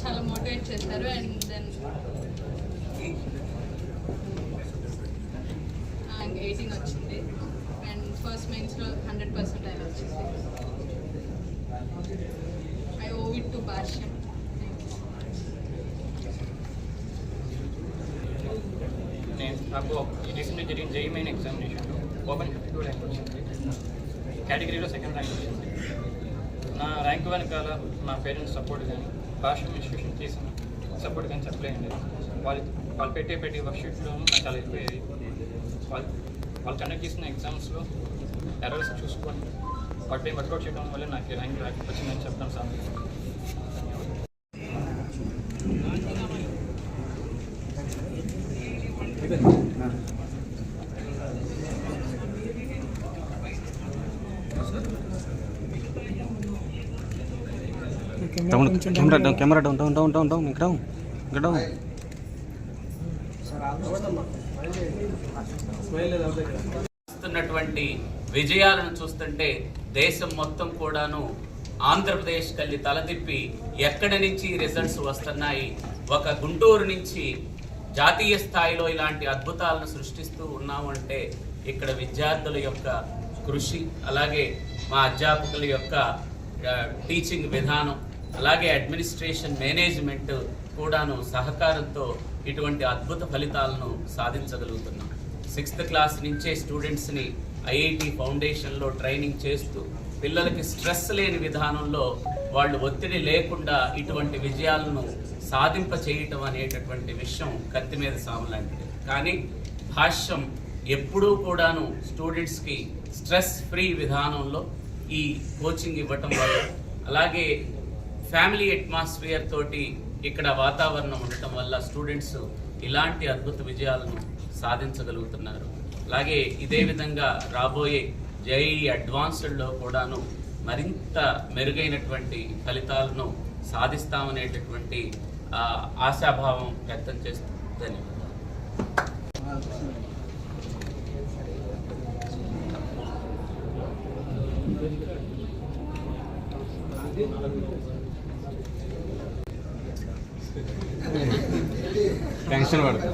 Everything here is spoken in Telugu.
చాలా మోటివేట్ చేస్తారు. అండ్ దెన్ 18 వచ్చింది అండ్ ఫస్ట్ మెయిన్స్లో 100% ఆయన వచ్చింది. ఐ ఓ ఇట్ టు భాష్యం. నాకు రీసెంట్గా జరిగిన జేఈ మెయిన్ ఎగ్జామినేషన్లో ఓపెన్ 52 ర్యాంక్ వచ్చింది. కేటగిరీలో సెకండ్ ర్యాంక్ వచ్చింది. నా ర్యాంక్ వెనకాల నా పేరెంట్స్ సపోర్ట్ కానీ భాష్యం ఇన్స్టిట్యూషన్ చేసిన సపోర్ట్ కానీ చెప్పలేండి. వాళ్ళు పెట్టే వర్క్షీట్లోనూ నాకు చాలా అయిపోయాయి. వాళ్ళు కండక్ట్ చేసిన ఎగ్జామ్స్లో ఎర్రర్స్ చూసుకొని వాటిని వర్కౌట్ చేయడం వల్ల నాకు ర్యాంక్ వచ్చిందని చెప్తాను sir. Camera down down down down down ఇంకా డౌన్ ఇంకా డౌన్. వస్తున్నటువంటి విజయాలను చూస్తుంటే దేశం మొత్తం కూడాను ఆంధ్రప్రదేశ్ కల్లి తలతిప్పి ఎక్కడి నుంచి రిజల్ట్స్ వస్తున్నాయి, ఒక గుంటూరు నుంచి జాతీయ స్థాయిలో ఇలాంటి అద్భుతాలను సృష్టిస్తూ ఉన్నాము అంటే ఇక్కడ విద్యార్థుల యొక్క కృషి, అలాగే మా అధ్యాపకుల యొక్క టీచింగ్ విధానం, అలాగే అడ్మినిస్ట్రేషన్ మేనేజ్మెంట్ కూడాను సహకారంతో ఇటువంటి అద్భుత ఫలితాలను సాధించగలుగుతున్నాం. 6th క్లాస్ నుంచే స్టూడెంట్స్ని ఐఐటి ఫౌండేషన్లో ట్రైనింగ్ చేస్తూ పిల్లలకి స్ట్రెస్ లేని విధానంలో వాళ్ళు ఒత్తిడి లేకుండా ఇటువంటి విజయాలను సాధింప చేయటం అనేటటువంటి విషయం కత్తి మీద సాము లాంటిది. కానీ భాష్యం ఎప్పుడూ కూడాను స్టూడెంట్స్కి స్ట్రెస్ ఫ్రీ విధానంలో ఈ కోచింగ్ ఇవ్వటం వల్ల, అలాగే ఫ్యామిలీ అట్మాస్ఫియర్ తోటి ఇక్కడ వాతావరణం ఉండటం వల్ల స్టూడెంట్స్ ఇలాంటి అద్భుత విజయాలను సాధించగలుగుతున్నారు. అలాగే ఇదే విధంగా రాబోయే జేఈఈ అడ్వాన్స్డ్లో కూడాను మరింత మెరుగైనటువంటి ఫలితాలను సాధిస్తామనేటటువంటి ఆశాభావం వ్యక్తం చేస్తూ టెన్షన్ పడదు.